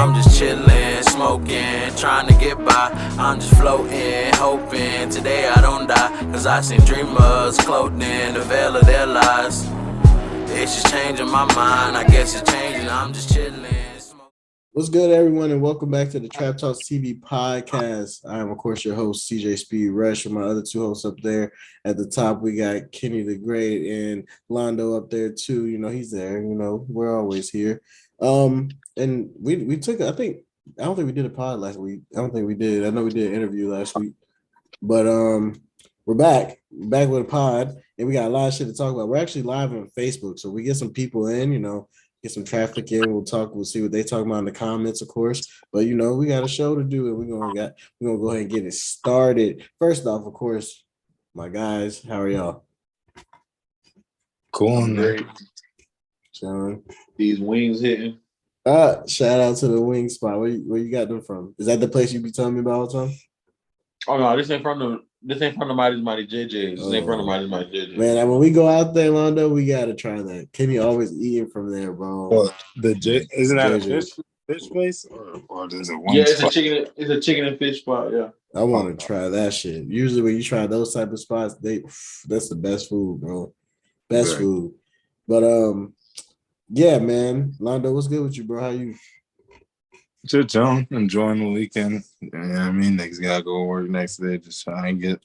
I'm just chillin', smoking, trying to get by. I'm just floating, hoping today I don't die. Cause I seen dreamers clothed in the veil of their lies. It's just changing my mind, I guess it's changing, I'm just chillin'. What's good, everyone, and welcome back to the Trap Talks TV podcast. I am, of course, your host, CJ Speed Rush, with my other two hosts up there. At the top, we got Kenny the Great and Londo up there, too. You know, he's there. You know, we're always here. And we took, I don't think we did a pod last week. I don't think we did. I know we did an interview last week. But we're back with a pod, and we got a lot of shit to talk about. We're actually live on Facebook, so we get some people in, you know, get some traffic in. We'll see what they talk about in the comments, of course. But you know, we got a show to do, and we're gonna go ahead and get it started. First off, of course, my guys, how are y'all? Cool. Great. John. These wings hitting. Shout out to the wing spot. Where you got them from? Is that the place you be telling me about all the time? Oh no, this ain't from the Mighty JJ's. This ain't from the Mighty JJ's. Man, when we go out there, Londo, we gotta try that. Kenny always eating from there, bro. Well, isn't that JJ's. A fish place or is it one? Yeah, it's a chicken and fish spot. Yeah, I want to try that shit. Usually, when you try those type of spots, that's the best food, bro. Best food. But yeah, man, Londo, what's good with you, bro? How you? Just chilling, enjoying the weekend. Yeah, I mean, niggas gotta go work next day. Just try and get.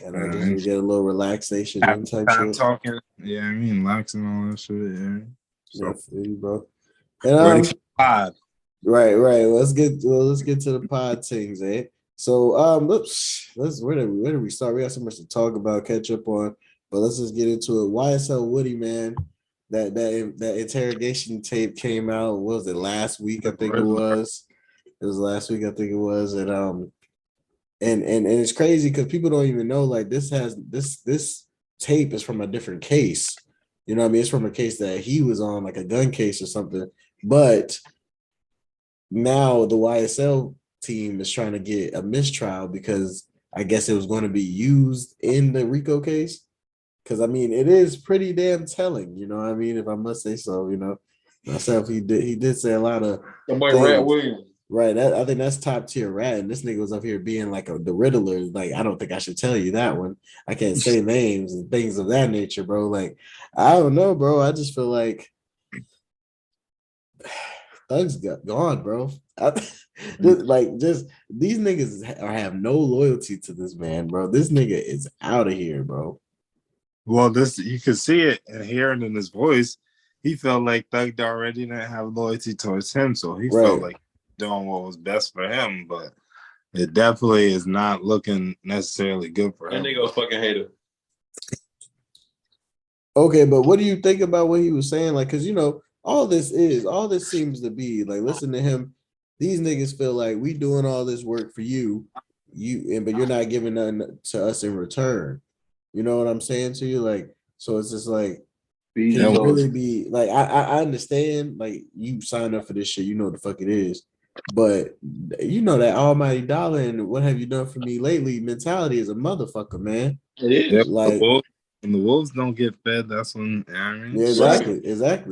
And get a little relaxation and type shit. Talking, yeah, I mean, relaxing all that shit. Yeah, so, yeah, bro. And ready for the pod. Right. Let's get to the pod things, eh? So let's where did we start? We got so much to talk about, catch up on, but let's just get into it. YSL Woody, man. That interrogation tape came out. What was it, last week? I think it was. It was last week, I think it was, and it's crazy because people don't even know, like, this tape is from a different case. You know what I mean? It's from a case that he was on, like a gun case or something. But now the YSL team is trying to get a mistrial because I guess it was going to be used in the RICO case. Because I mean, it is pretty damn telling, you know what I mean? If I must say so, you know. Myself, he did say a lot of the boy Rat Williams. Right, I think that's top tier rat, and this nigga was up here being like the Riddler. Like, I don't think I should tell you that one. I can't say names and things of that nature, bro. Like, I don't know, bro. I just feel like thugs got gone, bro. Just these niggas have no loyalty to this man, bro. This nigga is out of here, bro. Well, you could see it and hear it in his voice. He felt like Thug already didn't have loyalty towards him, so he felt like doing what was best for him, but it definitely is not looking necessarily good for him. That nigga a fucking hater. Okay, but what do you think about what he was saying? Like, because, you know, all this seems to be like, listen to him. These niggas feel like we doing all this work for you, but you're not giving nothing to us in return. You know what I'm saying to you? Like, so it's just like, can you really be like, I understand, like, you signed up for this shit, you know what the fuck it is. But you know that almighty dollar and what have you done for me lately mentality is a motherfucker, man. It is. Like, when the wolves don't get fed, that's when, you know what I mean? Yeah, exactly.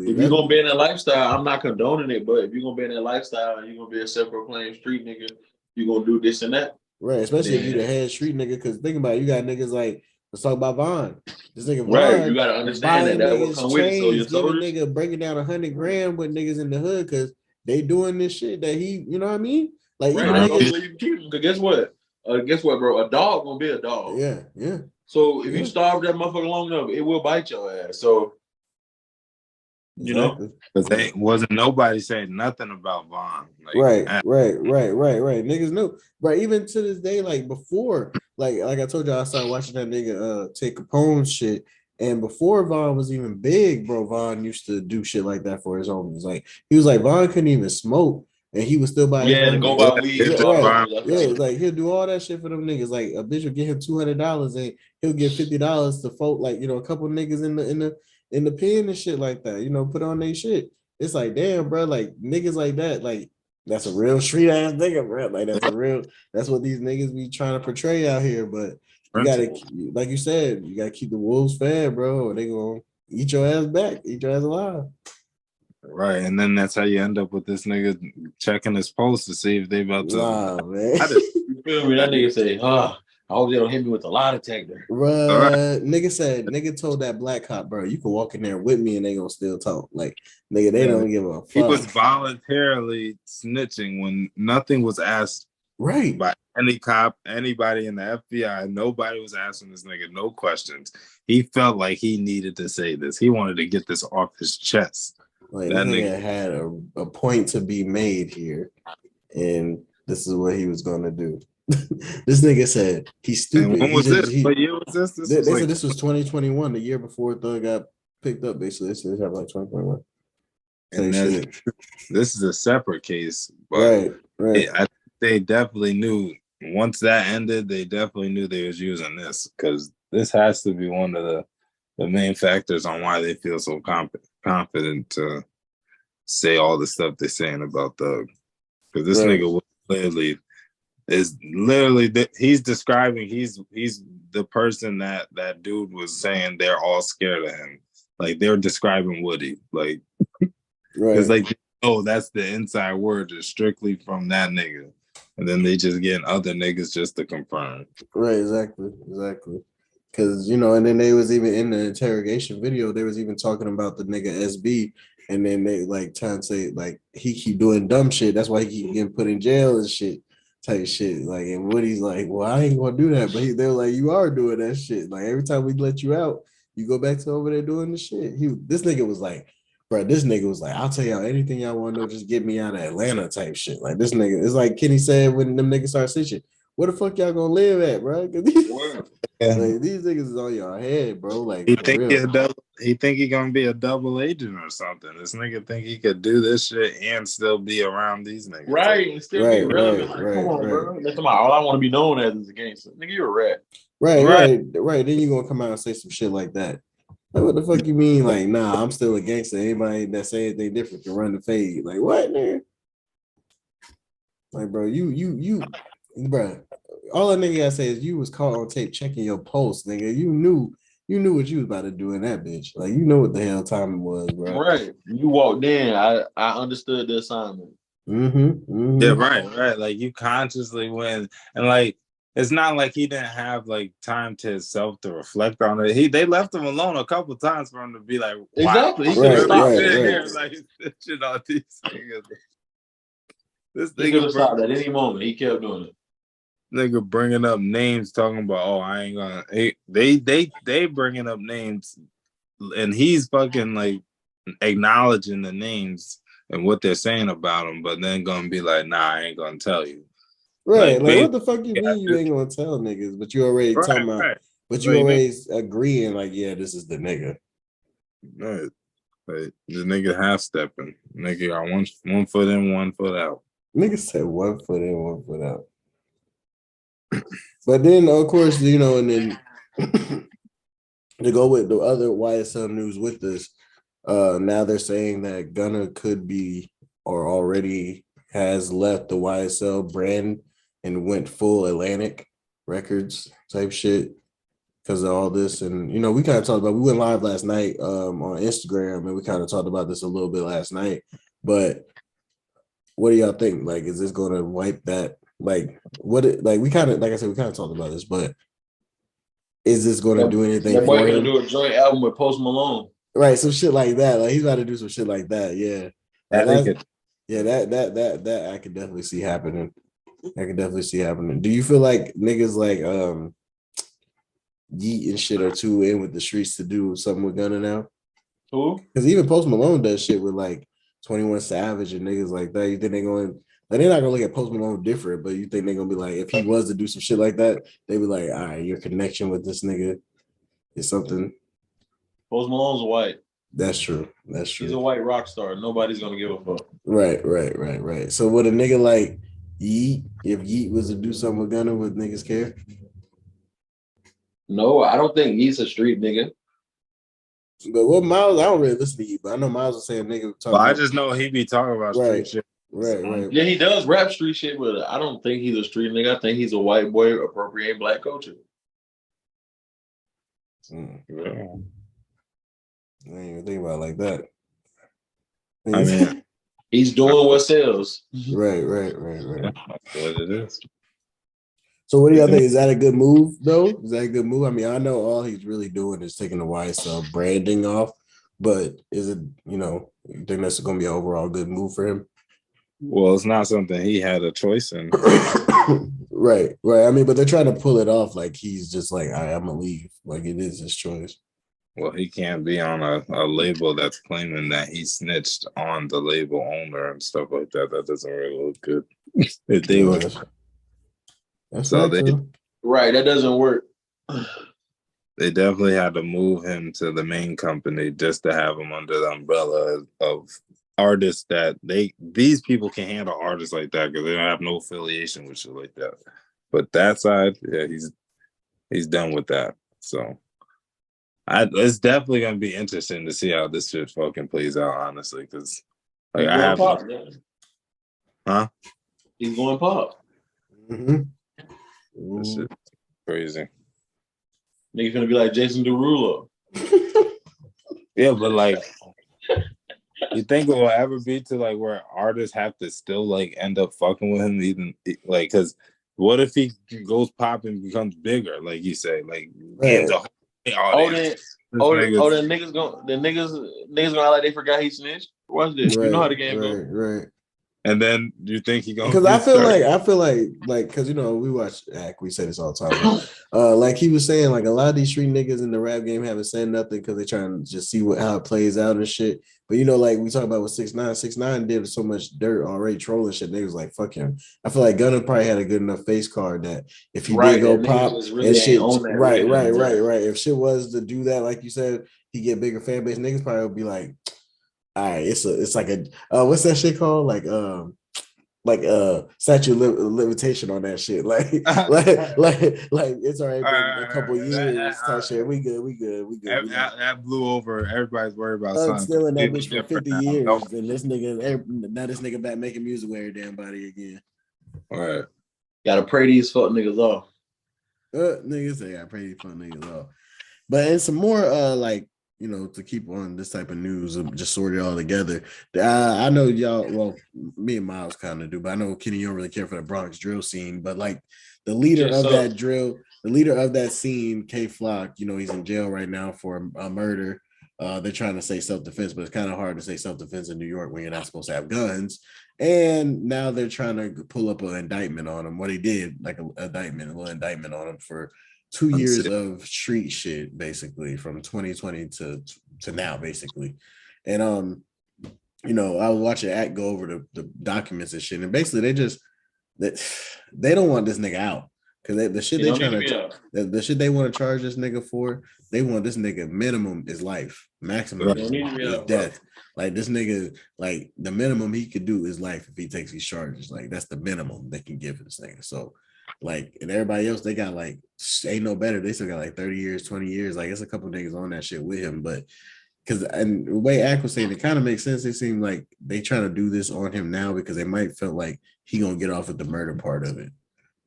If you're gonna be in that lifestyle, I'm not condoning it, but if you're gonna be in that lifestyle and you're gonna be a self-proclaimed street nigga, you're gonna do this and that. Right, especially if you're the head street nigga, because think about it, you got niggas like, let's talk about Vaughn. This nigga Vaughn, right, you gotta understand that will come with it. So giving nigga breaking down 100 grand with niggas in the hood because they doing this shit that he, you know what I mean? Like, right, that's the only way you can keep him. Because guess what, bro? A dog gonna be a dog. Yeah. So if you starve that motherfucker long enough, it will bite your ass. So you know, because wasn't nobody saying nothing about Vaughn. Like, right. Niggas knew. Right, even to this day, like before, like I told you, I started watching that nigga take Capone shit. And before Vaughn was even big, bro, Vaughn used to do shit like that for his homies. Like, he was like, Vaughn couldn't even smoke, and he was still buy go buy weed. Like, he'll do all that shit for them niggas. Like, a bitch will give him $200 and he'll give $50 to folk, like, you know, a couple niggas in the pen and shit like that, you know, put on their shit. It's like, damn, bro, like, niggas like that, like, that's a real street ass nigga, bro. Like, that's what these niggas be trying to portray out here. But you gotta, like you said, you gotta keep the wolves fed, bro, or they gonna eat your ass back, eat your ass alive. Right, and then that's how you end up with this nigga checking his post to see if they about to. Nah, man. You feel me? That nigga say, I hope they don't hit me with a lie detector. Bruh, nigga told that black cop, bro, you can walk in there with me and they gonna still talk. Like, nigga, they don't give a fuck. He was voluntarily snitching when nothing was asked by any cop, anybody in the FBI. Nobody was asking this nigga no questions. He felt like he needed to say this. He wanted to get this off his chest. Like, that nigga had a point to be made here, and this is what he was gonna do. This nigga said he's stupid. And when was this? What year was this? They said this was 2021, the year before Thug got picked up. Basically, they said they have like 2021. And this is a separate case, but they definitely knew once that ended. They definitely knew they was using this because this has to be one of the main factors on why they feel so confident to say all the stuff they're saying about Thug. Because this nigga he's describing he's the person that dude was saying they're all scared of him. Like they're describing Woody. Like it's like, oh, that's the inside word is strictly from that nigga. And then they just getting other niggas just to confirm. Right, exactly. Because, you know, and then they was even in the interrogation video, they was even talking about the nigga SB, and then they like trying to say like he keep doing dumb shit. That's why he keep getting put in jail and shit, type shit. Like, and Woody's like, well, I ain't gonna do that. But they're like, you are doing that shit. Like every time we let you out, you go back to over there doing the shit. This nigga was like, bro, I'll tell y'all anything y'all want to know, just get me out of Atlanta type shit. Like this nigga, it's like Kenny said when them niggas start snitching, where the fuck y'all gonna live at, bro? Like, these niggas is on your head, bro. Like, he think he gonna be a double agent or something. This nigga think he could do this shit and still be around these niggas. Right, and still be relevant. Come on, bro. That's all I want to be known as is a gangster. Nigga, you're a rat. Right. Then you gonna come out and say some shit like that. Like, what the fuck you mean? Like, nah, I'm still a gangster. Anybody that say anything different can run the fade. Like, what, man? Like, bro, you, bro. All a nigga gotta say is you was caught on tape checking your post, nigga. You knew what you was about to do in that bitch. Like, you know what the hell time it was, bro. Right. You walked in. I understood the assignment. Yeah, right. Like you consciously went, and like it's not like he didn't have like time to himself to reflect on it. They left him alone a couple of times for him to be like, wow. Exactly. He could have stopped here, like shit on these niggas. This he could have stopped at any moment. He kept doing it. Nigga bringing up names, talking about, oh, I ain't gonna. They bringing up names, and he's fucking like acknowledging the names and what they're saying about him, but then gonna be like, nah, I ain't gonna tell you. Right, like what the fuck you mean you ain't gonna tell niggas? But you already talking about, but you already agreeing like, yeah, this is the nigga. Right, like the nigga half stepping. Nigga got one foot in, 1 foot out. Nigga said 1 foot in, 1 foot out. But then, of course, you know, and then to go with the other YSL news with this, now they're saying that Gunna could be or already has left the YSL brand and went full Atlantic Records type shit because of all this. And, you know, we kind of talked about, we went live last night on Instagram and we kind of talked about this a little bit last night. But what do y'all think? Like, is this going to wipe that? Like, we kind of, like I said, we kind of talked about this, but is this going to do anything that boy for gonna him? do a joint album with Post Malone. Right, some shit like that. Like, he's about to do some shit like that, yeah. Like, that I could definitely see happening. Do you feel like niggas like Yeet and shit are too in with the streets to do something with Gunna now? Who? Because even Post Malone does shit with like 21 Savage and niggas like that. You think they're going, like, they're not gonna look at Post Malone different, but you think they're gonna be like, if he was to do some shit like that, they'd be like, all right, your connection with this nigga is something. Post Malone's white. That's true. He's a white rock star. Nobody's gonna give a fuck. Right. So would a nigga like Yeet, if Yeet was to do something with Gunna, would niggas care? No, I don't think Yeet's a street nigga. But what Miles, I don't really listen to Yeet, but I know Miles was saying nigga. I just know he be talking about street shit. Right. Yeah, he does rap street shit, but I don't think he's a street nigga. I think he's a white boy appropriating black culture. Yeah. I didn't even think about it like that. I mean, he's doing what sells. Right. that's what it is. So what do y'all think? Is that a good move though? Is that a good move? I mean, I know all he's really doing is taking the YSL branding off, but is it, you think that's going to be an overall good move for him? Well, it's not something he had a choice in. Right. I mean, but they're trying to pull it off like he's just like, I'm gonna leave. Like it is his choice. Well, he can't be on a label that's claiming that he snitched on the label owner and stuff like that. That doesn't really look good. If they were, that's so facts, right, that doesn't work. They definitely had to move him to the main company just to have him under the umbrella of artists that these people can handle artists like that because they don't have no affiliation with shit like that. But that side, yeah, he's done with that. So it's definitely gonna be interesting to see how this shit fucking plays out, honestly, because like I have pop, huh? He's going pop. This shit crazy. Nigga's gonna be like Jason Derulo. Yeah, but like, you think it will ever be to like where artists have to still like end up fucking with him, even like, because what if he goes pop and becomes bigger, like you say, like gains a whole audience. The niggas gonna act like they forgot he snitched. Watch this. Right, you know how the game goes. Right. And then you think he gonna? Because I feel like because we watch Act, we say this all the time. Like he was saying, like a lot of these street niggas in the rap game haven't said nothing because they trying to just see how it plays out and shit. But like we talk about with 6ix9ine. 6ix9ine did so much dirt already trolling shit. Niggas like fuck him. I feel like Gunna probably had a good enough face card that if he did go pop really and shit, right. If shit was to do that, like you said, he get bigger fan base. Niggas probably would be like, all right, it's like a what's that shit called? Like statute of limitation on that shit. Like it's already been a couple years type shit. We good. That blew over. Everybody's worried about something. Still in that bitch for 50 years, now. and this nigga back making music with every damn body again. All right, gotta pray these fuck niggas off. Niggas say I pray these fuck niggas off. But and some more to keep on this type of news and just sort it all together. I know y'all, well, me and Miles kind of do, but I know Kenny, you don't really care for the Bronx drill scene, but like the leader of that scene, K Flock, he's in jail right now for a murder. They're trying to say self-defense, but it's kind of hard to say self-defense in New York when you're not supposed to have guns. And now they're trying to pull up an indictment on him. What he did, like a little indictment on him for 2 years of street shit, basically from 2020 to now, basically. And I was watching Act go over the documents and shit, and basically they don't want this nigga out because the shit the shit they want to charge this nigga for, they want this nigga minimum is life, maximum is death. Like this nigga, like the minimum he could do is life if he takes these charges. Like that's the minimum they can give this nigga. So. Like, and everybody else, they got like, ain't no better. They still got like 30 years, 20 years. Like, it's a couple niggas on that shit with him. But and the way Ack was saying, it kind of makes sense. It seemed like they trying to do this on him now because they might feel like he gonna get off with the murder part of it.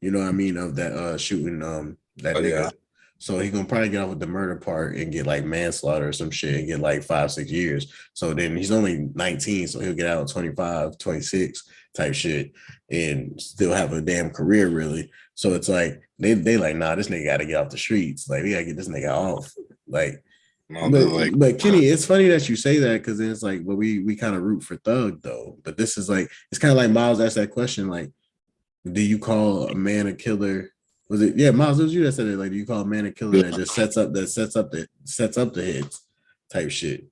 You know what I mean? Of that shooting that nigga. Yeah. So he gonna probably get off with the murder part and get like manslaughter or some shit and get like 5-6 years. So then he's only 19, so he'll get out 25, 26 type shit and still have a damn career really. So it's like they like, nah, this nigga gotta get off the streets. Like we gotta get this nigga off. Like, but Kenny, it's funny that you say that because it's like, but we kind of root for Thug though. But this is like, it's kind of like Miles asked that question, like, do you call a man a killer? Was it Miles? It was you that said it. Like, do you call a man a killer that just sets up the hits type shit?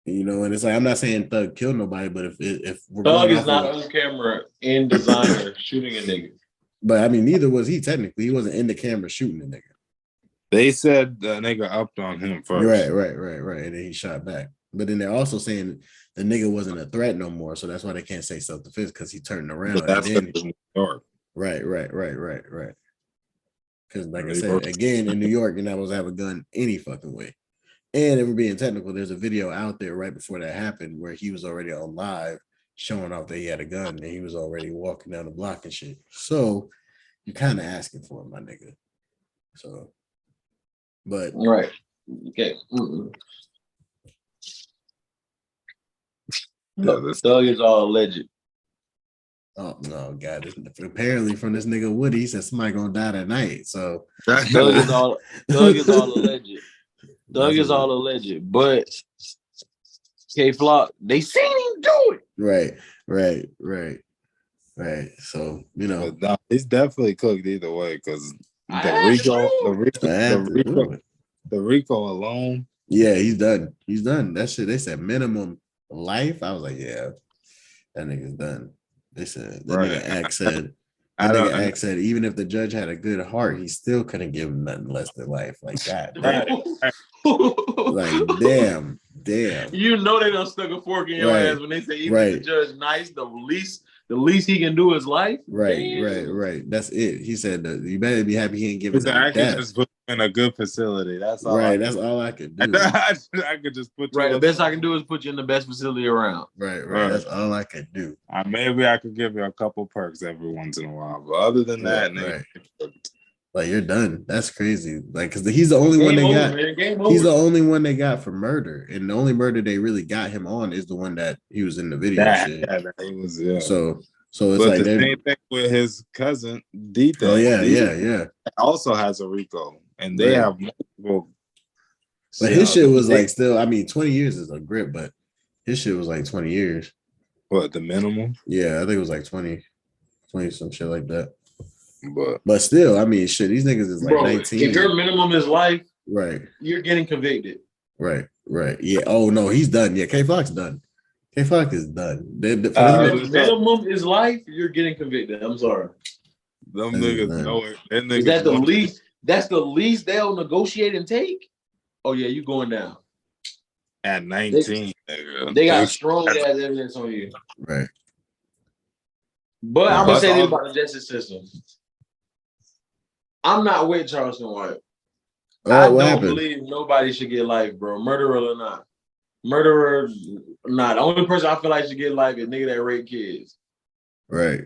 And it's like, I'm not saying Thug killed nobody, but if we're Thug is not on camera in designer shooting a nigga. But I mean, neither was he technically. He wasn't in the camera shooting a nigga. They said the nigga upped on him first. Right. And then he shot back. But then they're also saying the nigga wasn't a threat no more, so that's why they can't say self-defense because he turned around. But that's and then, New York. Right. Because like I said, again, in New York, you're not supposed to have a gun any fucking way. And if we're being technical, there's a video out there right before that happened where he was already on live showing off that he had a gun and he was already walking down the block and shit. So you're kind of asking for it, my nigga. So, but right. Okay. Thug is all alleged. Oh no, God! Apparently, from this nigga Woody, he said somebody gonna die tonight. So Thug is all alleged. Thug is all alleged. But K Flock, they seen him do it. Right. So you know, but no, he's definitely cooked either way because the Rico alone. Yeah, he's done. He's done. That shit. They said minimum life. I was like, yeah, that nigga's done. They said that nigga Axe said even if the judge had a good heart, he still couldn't give him nothing less than life. Like God, like damn. You know they done stuck a fork in your ass when they say even if the judge nice, the least he can do is life. Right. That's it. He said that you better be happy he ain't giving I death. could just put you in a good facility. That's all. That's all I could do. I could just put you. The best I can do is put you in the best facility around. Right. That's all I could do. Maybe I could give you a couple perks every once in a while, but other than that, like you're done. That's crazy. Like because he's the only one they got. He's the only one they got for murder, and the only murder they really got him on is the one that he was in the video. He was. Yeah. So it's like the same thing with his cousin D. Oh yeah. Also has a Rico, and they have multiple. But his shit was like still. I mean, 20 years is a grip, but his shit was like 20 years. What the minimum? Yeah, I think it was like 20 some shit like that. But still, I mean, shit, these niggas is like 19. If your minimum is life, right, you're getting convicted. Right. Yeah. Oh no, he's done. Yeah, K Flock's done. K Flock is done. Minimum is life. You're getting convicted. I'm sorry. Them niggas know it. Is that the least? That's the least they'll negotiate and take. Oh yeah, you going down at 19. They got strong ass evidence on you. Right. But I'm gonna say this about the justice system. I'm not with Charleston White. I don't believe nobody should get life, bro. Murderer or not. Murderer, not. The only person I feel like should get life is nigga that rape kids. Right.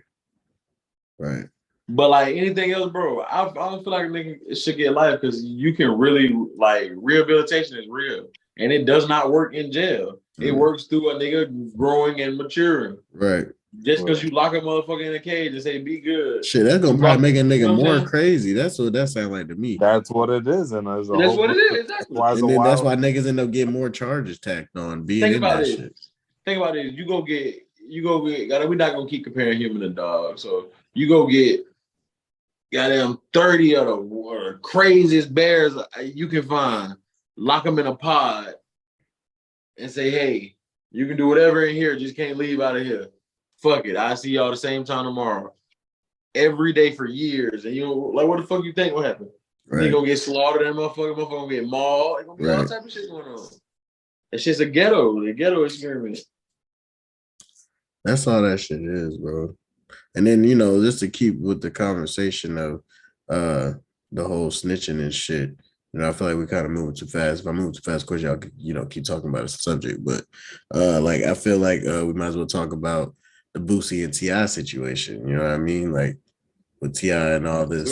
But like anything else, bro, I don't feel like a nigga should get life because you can really, like, rehabilitation is real. And it does not work in jail. It works through a nigga growing and maturing. Right. Just because you lock a motherfucker in a cage and say, be good. Shit, that's gonna probably make a nigga more crazy. That's what that sounds like to me. That's what it is. And that's what it is, exactly. And then that's why niggas end up getting more charges tacked on being in that shit. Think about it. You go get, we're not gonna keep comparing human to dog. So you go get goddamn 30 of the craziest bears you can find, lock them in a pod, and say, hey, you can do whatever in here, just can't leave out of here. Fuck it, I see y'all the same time tomorrow. Every day for years. And you know, like, what the fuck you think will happen? Right. You gonna get slaughtered, that motherfucker gonna get mauled. There's gonna be all type of shit going on. It's just a ghetto experiment. That's all that shit is, bro. And then, you know, just to keep with the conversation of the whole snitching and shit, you know, I feel like we kind of moving too fast. If I move too fast, of course, y'all could, you know, keep talking about the subject. But like, I feel like we might as well talk about the BOOSIE and T.I. situation. You know what I mean? Like with T.I. and all this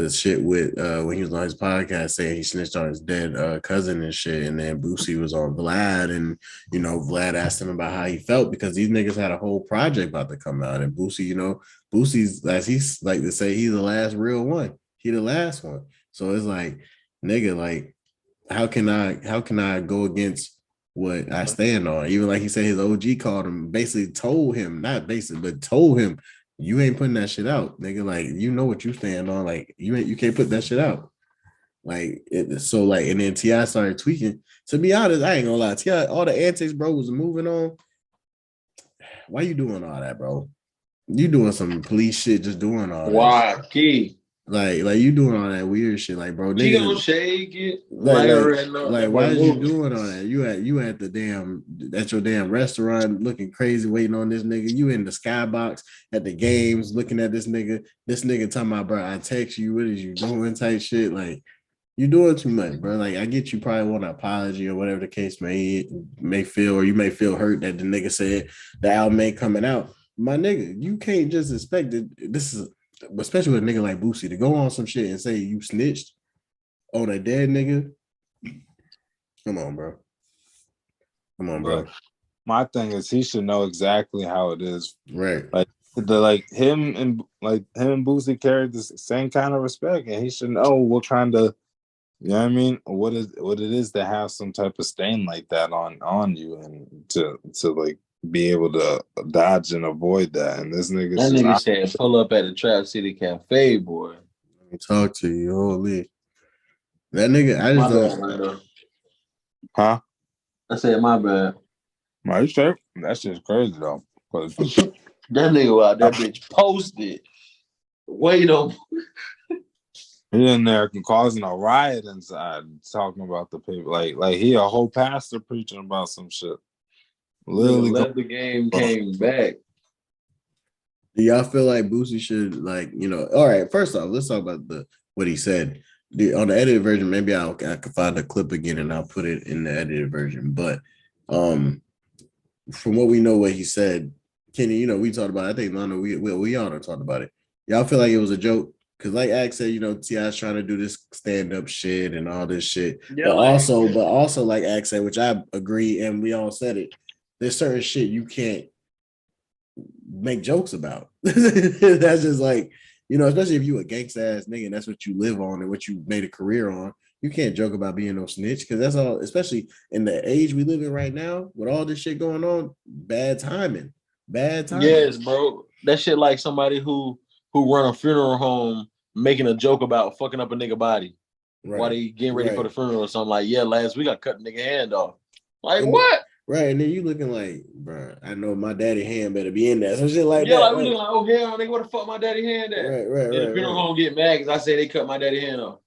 shit with when he was on his podcast saying he snitched on his dead cousin and shit, and then BOOSIE was on Vlad, and you know, Vlad asked him about how he felt because these niggas had a whole project about to come out, and BOOSIE, you know, BOOSIE's, as he's like to say, he's the last real one. He the last one. So it's like, nigga, like, how can I go against what I stand on? Even like he said, his OG called him, basically told him, not basically, but told him, you ain't putting that shit out, nigga. Like, you know what you stand on. Like, you can't put that shit out. Like, so like, and then T.I. started tweaking. To be honest, I ain't gonna lie. T.I., all the antics, bro, was moving on. Why you doing all that, bro? You doing some police shit, just doing all that. Why, Key? Like you doing all that weird shit, like, bro. She gonna shake it. Like why is you doing all that? You at the at your damn restaurant looking crazy, waiting on this nigga. You in the skybox at the games looking at this nigga. This nigga talking about, bro, I text you. What is you doing? Type shit. Like, you doing too much, bro. Like, I get you probably want an apology or whatever the case may feel, or you may feel hurt that the nigga said the album ain't coming out. My nigga, you can't just expect it. This is. Especially with a nigga like BOOSIE to go on some shit and say you snitched on a dead nigga. Come on, bro. My thing is he should know exactly how it is. Right. Like him and Boosie carried the same kind of respect, and he should know what kind of, you know what I mean, what it is to have some type of stain like that on you, and to like be able to dodge and avoid that. And this nigga, that nigga said, "Pull up at the Trap City Cafe, boy." Let me talk to you, holy. That nigga, I just don't. Huh? I said, my bad. My shit, that shit's crazy though. That nigga out that bitch posted. Wait on. He in there causing a riot inside, talking about the people. Like he a whole pastor preaching about some shit. Literally, let the game came back. Do y'all feel like Boosie should, like, you know? All right, first off, let's talk about what he said. On the edited version, maybe I can find the clip again and I'll put it in the edited version. But from what we know, what he said, Kenny, you know, we talked about it. I think Lando, we all don't talk about it. Y'all feel like it was a joke? Because like Ax said, you know, T.I.'s trying to do this stand-up shit and all this shit. Yeah, but also like Ax said, which I agree, and we all said it, there's certain shit you can't make jokes about. That's just like, you know, especially if you a gangsta ass nigga and that's what you live on and what you made a career on. You can't joke about being no snitch, because that's all, especially in the age we live in right now with all this shit going on. Bad timing. Yes, bro. That shit like somebody who run a funeral home making a joke about fucking up a nigga body while they getting ready for the funeral or something. Like, yeah, last week I cut a nigga hand off. Like, and what? And then you looking like, bro, I know my daddy hand better be in there. Some shit like that. Yeah, like we looking like, oh hell, nigga, what the fuck my daddy hand at? Right. And the funeral home get mad because I say they cut my daddy hand off.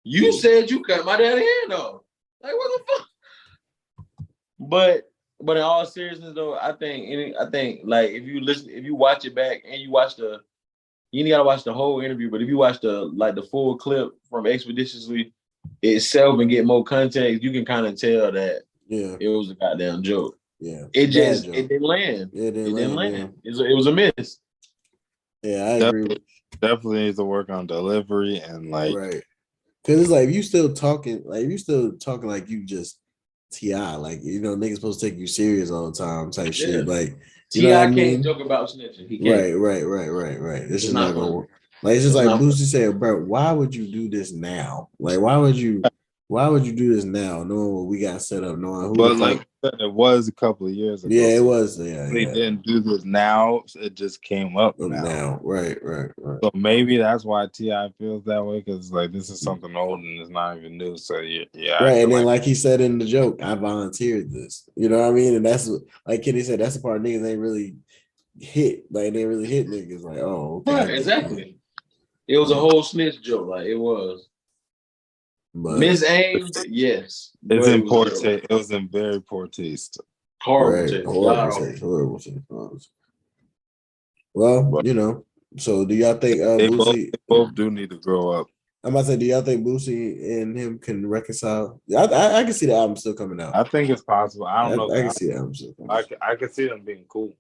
You said you cut my daddy hand off. Like, what the fuck? But in all seriousness though, I think like if you watch it back and you ain't gotta watch the whole interview, but if you watch the full clip from Expeditiously itself and get more context, you can kind of tell that it was a goddamn joke. Yeah, it didn't land. It didn't land. It was a miss. Yeah, I agree. Definitely needs to work on delivery and like, because it's like if you still talking like you just T.I., like, you know, niggas supposed to take you serious all the time type shit. Like, T.I. can't joke about snitching. He can't. Right. This is not gonna work. Like, it's just like Boosie said, bro, why would you do this now? Like, why would you do this now, knowing what we got set up, knowing who? But like it was a couple of years ago. Yeah, it was. Yeah, they didn't do this now. It just came up now. Right. So maybe that's why T.I. feels that way, because like this is something old and it's not even new. So yeah. Right, and then like he said in the joke, I volunteered this. You know what I mean? And that's what, like Kenny said, that's the part niggas ain't really hit. Like they really hit niggas. Like, oh, okay. Right, exactly. It was a whole snitch joke. Like it was. Misaimed, yes. It's in poor taste. It was in very poor taste. Horrible taste. Horrible taste. Well, you know. So do y'all think Boosie? They both do need to grow up. I'm about to say, do y'all think Boosie and him can reconcile? I can see the album still coming out. I think it's possible. I don't know. I can see the album still coming out. I can see them being cool.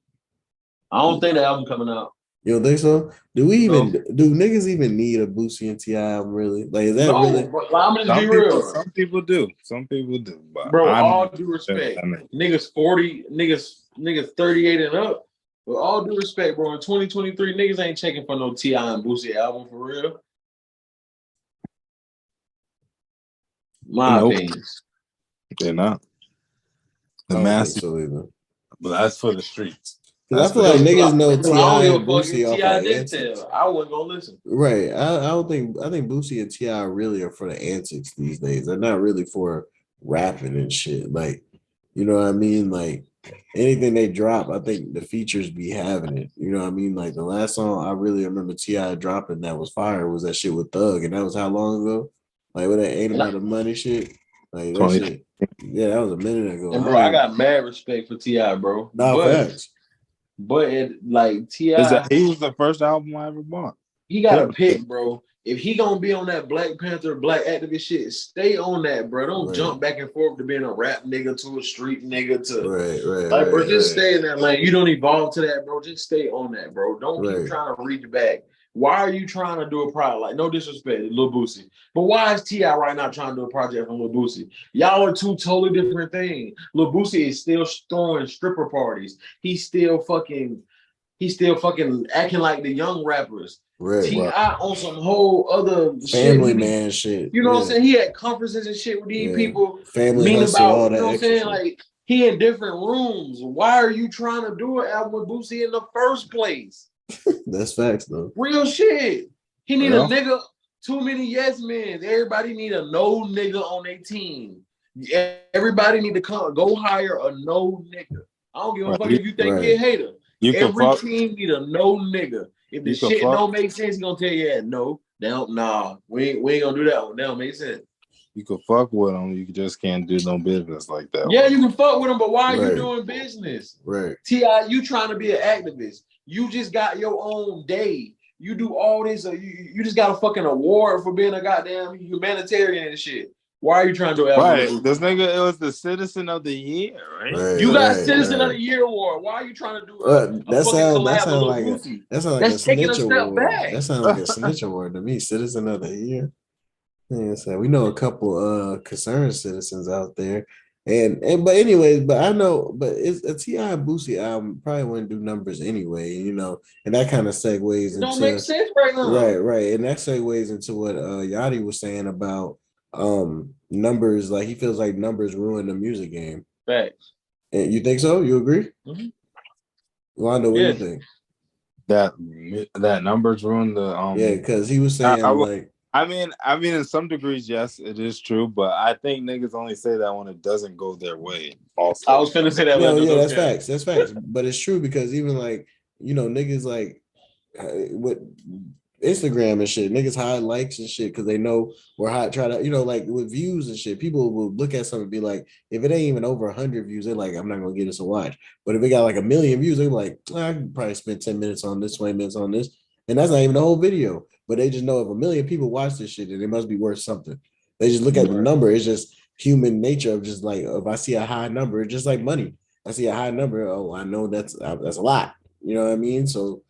I don't think the album coming out. You don't think so? Do niggas even need a Boosie and T.I. album really? Like, is that really? I'm gonna be real. Some people do. But bro, all due respect, niggas 40, niggas 38 and up. With all due respect, bro, in 2023, niggas ain't checking for no T.I. and Boosie album for real. My opinion. They're not. The masses. So but that's for the streets. I feel like niggas know T.I. and Boosie off our antics. I wasn't gonna listen. Right. I think Boosie and T.I. really are for the antics these days. They're not really for rapping and shit. Like, you know what I mean? Like anything they drop, I think the features be having it. You know what I mean? Like the last song I really remember T.I. dropping that was fire was that shit with Thug, and that was how long ago? Like with that Ain't About the Money shit. Like that shit. Yeah, that was a minute ago. And bro, I got mad respect for T.I., bro. No, facts. But like T.I., he was the first album I ever bought. He got to pick, bro. If he gonna be on that Black Panther, Black activist shit, stay on that, bro. Don't jump back and forth to being a rap nigga to a street nigga to bro. Just stay in that lane. You don't evolve to that, bro. Just stay on that, bro. Don't keep trying to reach back. Why are you trying to do a project? Like, no disrespect, Lil Boosie. But why is T.I. right now trying to do a project from Lil Boosie? Y'all are two totally different things. Lil Boosie is still throwing stripper parties. He's still fucking acting like the young rappers. Right. T.I. on some whole other family shit. Man shit. You know what I'm saying? He had conferences and shit with these people. Family hustle, about, all that you know what I'm saying? shit. Like, he in different rooms. Why are you trying to do an album with Boosie in the first place? That's facts, though. Real shit. He need a nigga. Too many yes men. Everybody need a no nigga on their team. Everybody need to go hire a no nigga. I don't give a fuck if you think he a hater. Every team need a no nigga. If the shit don't make sense, he gonna tell you that no. Nah, we ain't gonna do that one. That don't make sense. You can fuck with them. You just can't do no business like that. Yeah, you can fuck with them, but why are you doing business? Right. T.I., you trying to be an activist. You just got your own day. You do all this. You just got a fucking award for being a goddamn humanitarian and shit. Why are you trying to do it? Right. This nigga, it was the Citizen of the Year, right? You got Citizen of the Year award. Why are you trying to do that sound like a taking a snitch step award. back. That sounds like a snitch award to me. Citizen of the Year. Yeah, so we know a couple concerned citizens out there. But anyways, but I know, but it's a T.I. and Boosie album probably wouldn't do numbers anyway, you know, and that kind of segues into don't make sense right now. Right. And that segues into what Yachty was saying about numbers, like he feels like numbers ruin the music game. Facts. And you think so? You agree? Mm-hmm. LANDO, what do you think? That numbers ruin the yeah, because he was saying I mean, in some degrees, yes, it is true, but I think niggas only say that when it doesn't go their way. Also, I was finna say that. That's facts. That's facts. But it's true because even like, you know, niggas like with Instagram and shit, niggas hide likes and shit because they know we're hot. Try to, you know, like with views and shit, people will look at something and be like, if it ain't even over 100 views, they're like, I'm not gonna get this a watch. But if it got like 1 million views, they're like, I can probably spend 10 minutes on this, 20 minutes on this, and that's not even the whole video. But they just know if 1 million people watch this shit, then it must be worth something. They just look at the number. It's just human nature of just like, if I see a high number, it's just like money. I see a high number. Oh, I know that's a lot. You know what I mean? So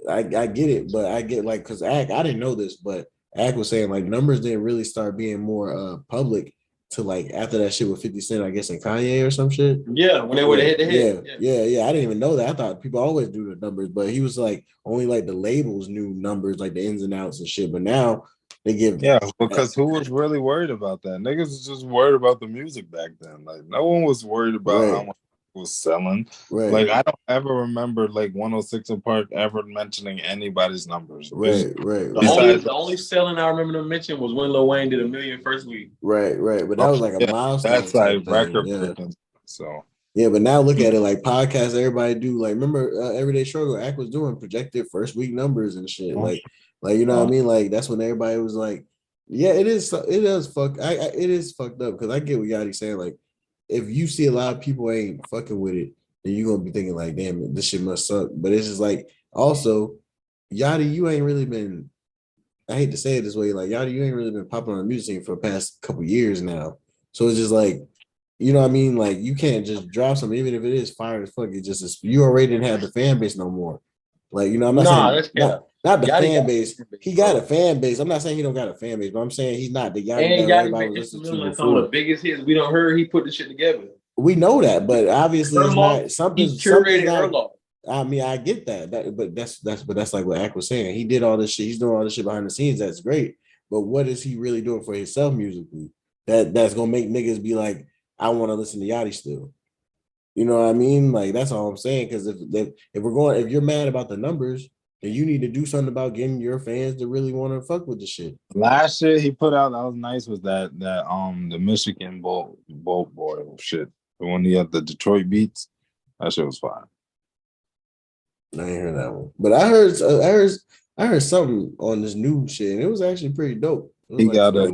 I get it, but I get like, because I didn't know this, but Ak was saying like numbers didn't really start being more public to like after that shit with 50 Cent, I guess, and Kanye or some shit. Yeah, when they were head to head. Yeah. I didn't even know that. I thought people always do the numbers, but he was like only like the labels knew numbers, like the ins and outs and shit. But now they give because who was really worried about that? Niggas was just worried about the music back then. Like no one was worried about how much it was selling. Right. Like I don't ever remember like 106 & Park ever mentioning anybody's numbers. Right. The only selling I remember them mention was when Lil Wayne did 1 million first week. Right. But that was like a milestone. That's like record breaking. So yeah, but now look at it like podcasts. Everybody do like remember Everyday Struggle. Ak was doing projected first week numbers and shit. Like you know what I mean. Like that's when everybody was like, yeah, it is. It is fuck. It is fucked up because I get what Yachty's saying. Like if you see a lot of people ain't fucking with it, then you're gonna be thinking like, damn, this shit must suck. But it's just like also, Yachty, you ain't really been. I hate to say it this way, like Yachty, you ain't really been popping on the music scene for the past couple years now. So it's just like. You know what I mean? Like you can't just drop something, even if it is fire as fuck. It just you already didn't have the fan base no more. Like you know, I'm not saying not the fan base. He got a fan base. I'm not saying he don't got a fan base, but I'm saying he's not the Yachty that everybody was listening to before. Some of the biggest hits we don't heard. He put the shit together. We know that, but obviously it's not something's not. I mean, I get that, but that's like what Ak was saying. He did all this shit. He's doing all this shit behind the scenes. That's great, but what is he really doing for himself musically? That's gonna make niggas be like. I want to listen to Yachty still. You know what I mean? Like that's all I'm saying. Because if you're mad about the numbers, then you need to do something about getting your fans to really want to fuck with the shit. Last shit he put out that was nice was that the Michigan Bolt Boy shit. The one he had the Detroit beats. That shit was fine. I ain't heard that one, but I heard something on this new shit, and it was actually pretty dope. He gotta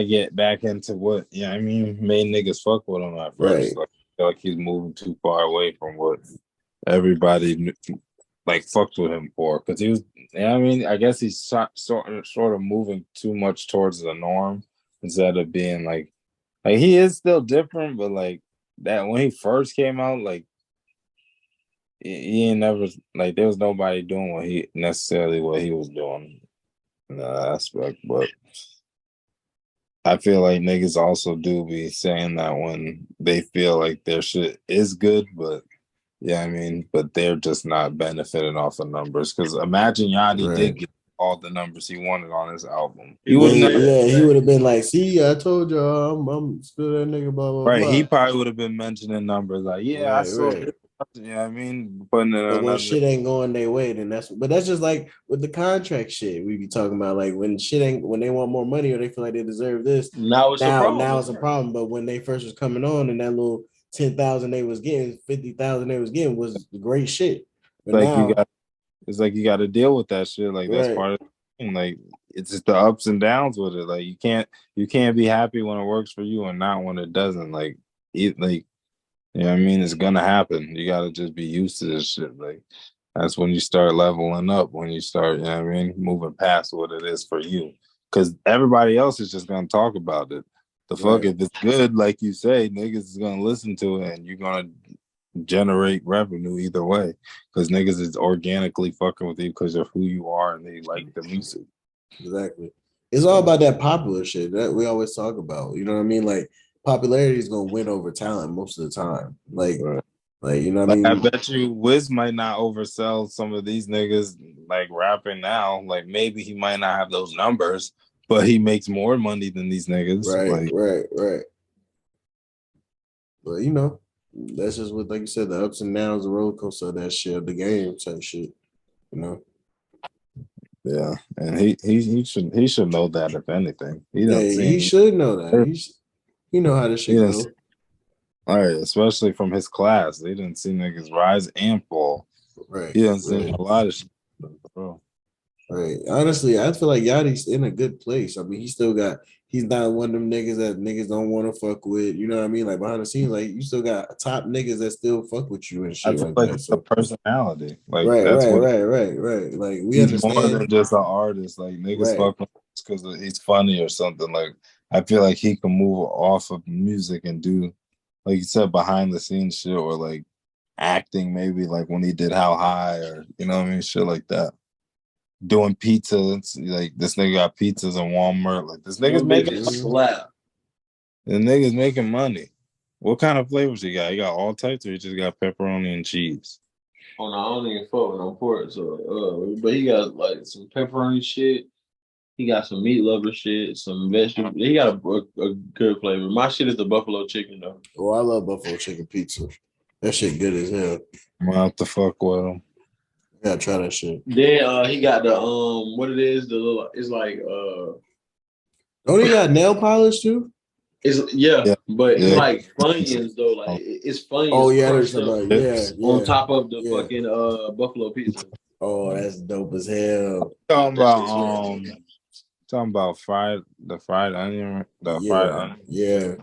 get back into what I mean made niggas fuck with him at first. Like, I feel like he's moving too far away from what everybody like fucked with him for. Because he was, I mean, I guess he's sort of moving too much towards the norm instead of being like he is still different, but like that when he first came out, like he ain't never like there was nobody doing what he was doing in that aspect, but I feel like niggas also do be saying that when they feel like their shit is good, but yeah, I mean, but they're just not benefiting off of numbers. Because imagine Yachty did get all the numbers he wanted on his album. He would never. Yeah, he would have been like, "See, I told y'all, I'm still that nigga." Blah blah Right, blah. he probably would have been mentioning numbers like, "Yeah, I saw." Right. Yeah, I mean, putting it But when another. shit ain't going their way, then that's just like with the contract shit we be talking about. Like when shit ain't when they want more money or they feel like they deserve this. Now it's a problem. Now it's a problem. But when they first was coming on and that little 10,000 they was getting, 50,000 they was getting was great shit. But like now it's like you got to deal with that shit. Like that's part of the thing. Like it's just the ups and downs with it. Like you can't be happy when it works for you and not when it doesn't. Like you know what I mean? It's gonna happen. You gotta just be used to this shit. Like that's when you start leveling up, when you start, you know what I mean, moving past what it is for you. Cause everybody else is just gonna talk about it. The fuck if it's good, like you say, niggas is gonna listen to it and you're gonna generate revenue either way. Cause niggas is organically fucking with you because of who you are and they like the music. Exactly. It's all about that popular shit that we always talk about. You know what I mean? Like popularity is gonna win over talent most of the time. Like you know what I mean? I bet you Wiz might not oversell some of these niggas like rapping now. Like maybe he might not have those numbers, but he makes more money than these niggas. Right. But you know, that's just what, like you said, the ups and downs, the roller coaster of that shit, the game type shit. You know. Yeah, and he should know that if anything. He should know that. He know how this shit go. All right, especially from his class, they didn't see niggas rise and fall. Right. He didn't see a lot of shit. Bro. Right. Honestly, I feel like Yachty's in a good place. I mean, he's not one of them niggas that niggas don't want to fuck with. You know what I mean? Like behind the scenes, like you still got top niggas that still fuck with you and shit like that. So personality. Like right. Like we he's understand more than just an artist. Like niggas fuck because he's funny or something. Like I feel like he can move off of music and do, like you said, behind the scenes shit or like acting, maybe like when he did How High or you know what I mean, shit like that. Doing pizza, like this nigga got pizzas in Walmart. Like this nigga's making slap. The nigga's making money. What kind of flavors he got? He got all types, or he just got pepperoni and cheese? Oh no, I don't even fuck with no pork. So, but he got like some pepperoni shit. He got some meat lover shit, some vegetable. He got a good flavor. My shit is the buffalo chicken though. Oh, I love buffalo chicken pizza. That shit good as hell. I'm gonna have to fuck with him. I gotta try that shit. Then he got the what it is, the little it's like don't he got nail polish too? It's but it's like Funyuns though. Like it's Funyuns. Oh yeah, there's some on top of the fucking buffalo pizza. Oh, that's dope as hell. Talking about fried onion. Fried onion. Yeah.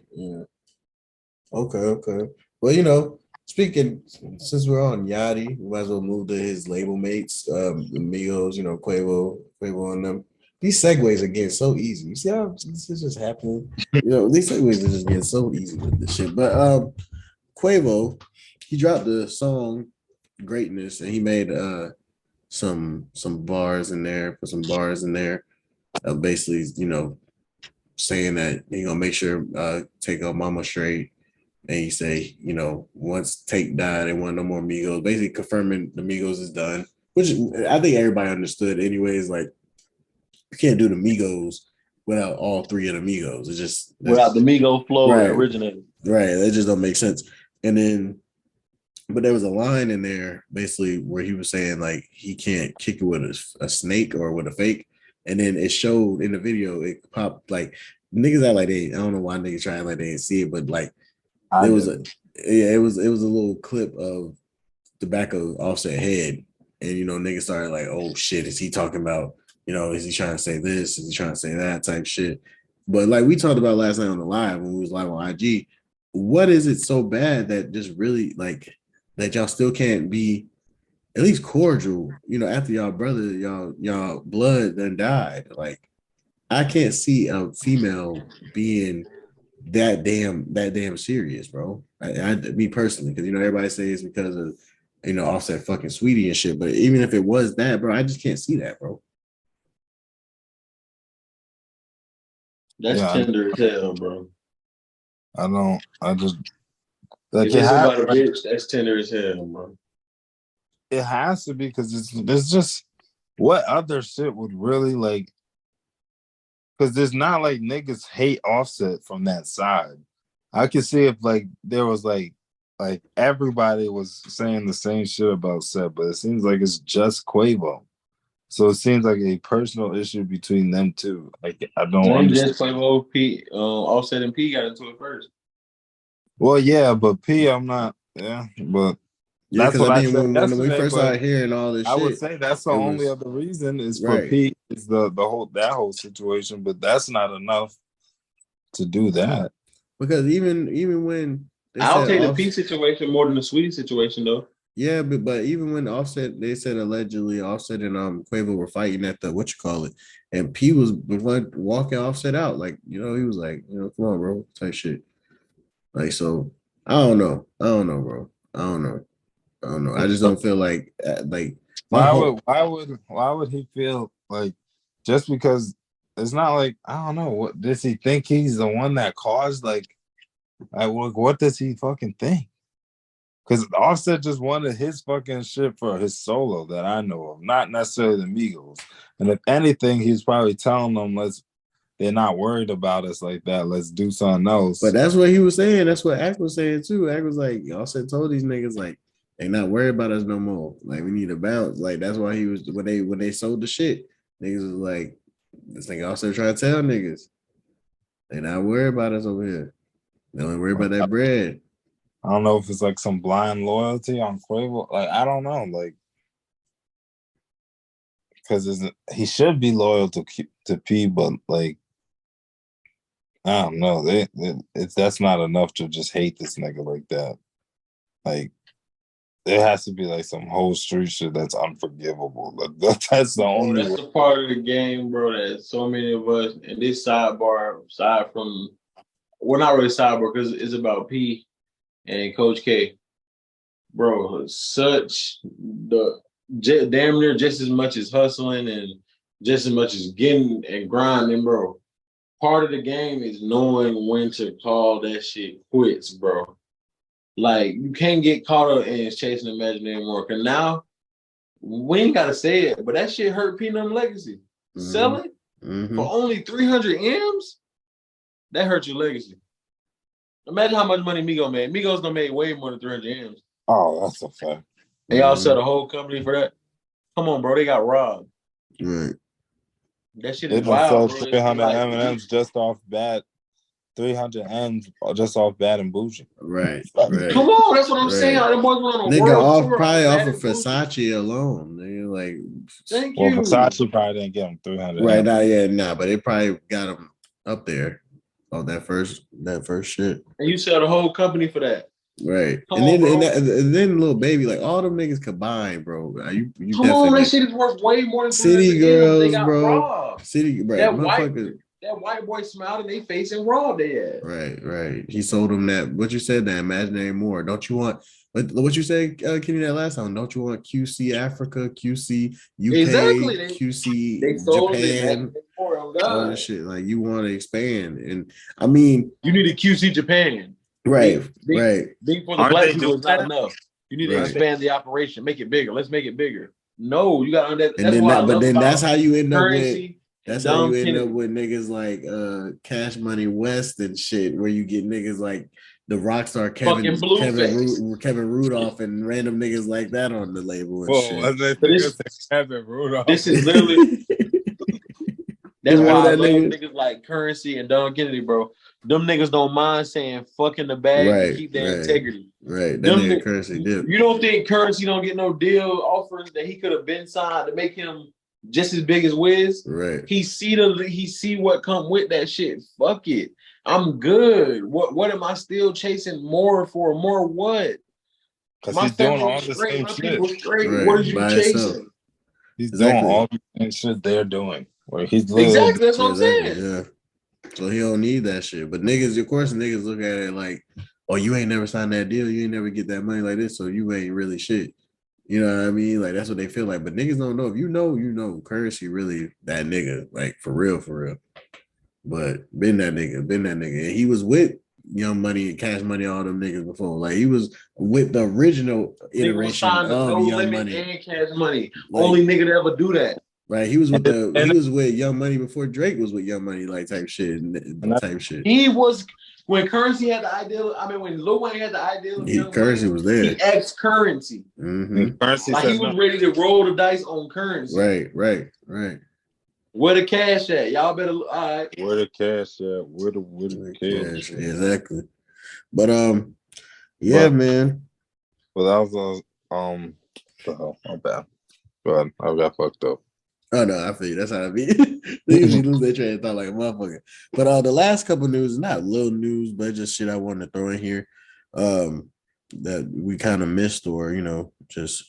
Okay. Well, you know, speaking since we're on Yachty, we might as well move to his label mates, the Migos, you know, Quavo and them. These segues are getting so easy. You see how this is just happening? You know, these segues are just getting so easy with this shit. But Quavo, he dropped the song Greatness and he made some bars in there, put some bars in there. Basically, you know, saying that he gonna make sure take up Mama straight. And he say, you know, once Take died, they want no more Migos. Basically confirming the Migos is done, which I think everybody understood anyways. Like, you can't do the Migos without all three of the Migos. It's just without the Migos flow that originated. Right. That just don't make sense. And then, but there was a line in there basically where he was saying like he can't kick it with a snake or with a fake. And then it showed in the video, it popped like niggas act like I don't know why niggas trying like they didn't see it, but like it was a little clip of the back of Offset head. And you know, niggas started like, oh shit, is he talking about, you know, is he trying to say this? Is he trying to say that type shit? But like we talked about last night on the live when we was live on IG, what is it so bad that just really like that y'all still can't be at least cordial, you know, after y'all brother, y'all blood then died. Like I can't see a female being that damn serious, bro. Me personally, because you know everybody says it's because of you know, Offset fucking Sweetie and shit. But even if it was that, bro, I just can't see that, bro. That's tender as hell, bro. I just like if it's about a bitch, that's tender as hell, bro. It has to be because it's just what other shit would really like, because it's not like niggas hate Offset from that side. I could see if like there was like everybody was saying the same shit about Seth, but it seems like it's just Quavo. So it seems like a personal issue between them two. Like I don't understand. Just Quavo, P, Offset and P got into it first. Well, yeah, but P, I'm not. Yeah, but yeah, that's what I mean, said when we first started hearing all this, I would say that's the only other reason is for P is the whole situation, but that's not enough to do that. Because even when I'll take the P situation more than the Sweetie situation, though. Yeah, but even when Offset, they said allegedly Offset and Quavo were fighting at the and P was walking Offset out, like, you know, he was like, you know, come on, bro, type shit. Like, so I don't know, bro. I don't know. I just don't feel like why would he feel like just because it's not like, I don't know, what does he think he's the one that caused like what does he fucking think? Because Offset just wanted his fucking shit for his solo that I know of, not necessarily the Migos. And if anything, he's probably telling them, they're not worried about us like that. Let's do something else. But that's what he was saying. That's what Ack was saying too. Ack was like, Offset told these niggas like they not worried about us no more. Like we need to bounce. Like that's why he was when they sold the shit. Niggas was like, this nigga Offset trying to tell niggas they not worried about us over here. They only worry about that bread. I don't know if it's like some blind loyalty on Quavo. Like, I don't know. Like, because he should be loyal to P, but like, I don't know. That's not enough to just hate this nigga like that. Like, there has to be like some whole street shit that's unforgivable. That's the only. That's a part of the game, bro. That so many of us in this sidebar, aside from, well, not really sidebar because it's about P and Coach K, bro. Such the damn near just as much as hustling and just as much as getting and grinding, bro. Part of the game is knowing when to call that shit quits, bro. Like you can't get caught up in chasing imaginary anymore. Cause now we ain't gotta say it, but that shit hurt P&M legacy. Selling for only 300 M's, that hurt your legacy. Imagine how much money Migos made. Migos done made way more than 300 M's. Oh, that's a fact. And y'all sell the whole company for that? Come on, bro. They got robbed. Right. That shit is wild, bro. 300 M&M's just off bat. 300 M's just off Bad and Bougie. Right. Come on, that's what I'm saying. Them boys went on a nigga probably off of Versace alone. Nigga, like, thank you. Versace probably didn't get him 300. Right now, yeah, but they probably got him up there on that first shit. And you sell the whole company for that. Right. And then little baby, like all them niggas combined, bro. You come on, that shit is worth way more than City Girls, they got bro. Robbed. City, bro. That white boy smiled in their face and robbed their ass. Right. He sold them that. What you said, that imaginary more. Don't you want? What you said, Kenny, that last time? Don't you want QC Africa, QC UK, exactly. QC Japan, all this shit? Like you want to expand, and I mean, you need a QC Japan. Right. Being for the black people is not enough. You need to expand the operation, make it bigger. Let's make it bigger. No, you got to. That's how you end up with. That's how you end up with niggas like Cash Money West and shit, where you get niggas like the Rockstar Kevin Rudolph and random niggas like that on the label and shit. Kevin Rudolph. This is literally. That's why I love niggas like Currency and Don Kennedy, bro. Them niggas don't mind saying fuck in the bag and keep their integrity. Right. That nigga Currency did. You don't think Currency don't get no deal offers that he could have been signed to make him just as big as Wiz? Right. He see what come with that shit. Fuck it. I'm good. What am I still chasing more for? More what? Because he's doing all the same shit. Right. What are you chasing? He's doing all the same shit they're doing. Where he's exactly, that's what I'm saying. Yeah. So he don't need that shit. But niggas, of course, look at it like, oh, you ain't never signed that deal. You ain't never get that money like this, so you ain't really shit. You know what I mean? Like that's what they feel like. But niggas don't know. If you know, Currency really that nigga, like for real, for real. But been that nigga. And he was with Young Money and Cash Money, all them niggas before. Like he was with the original iteration of No Young Limit Money. and Cash Money. Like, Only nigga to ever do that. Right. He was with Young Money before Drake was with Young Money, like type shit. He was when Currency had the ideal. I mean, when Lil Wayne had the ideal of Young Currency Money, was there. he asked Currency. Currency like he was ready to roll the dice on Currency. Right. Where the cash at? Y'all better. All right. Where the cash at? Where the cash? Exactly. But yeah, man. Well, that was my bad. But I got fucked up. Oh no, I feel you. That's how I be. They usually lose their train of thought like a motherfucker. But the last couple of news, not little news, but just shit I wanted to throw in here. That we kind of missed or just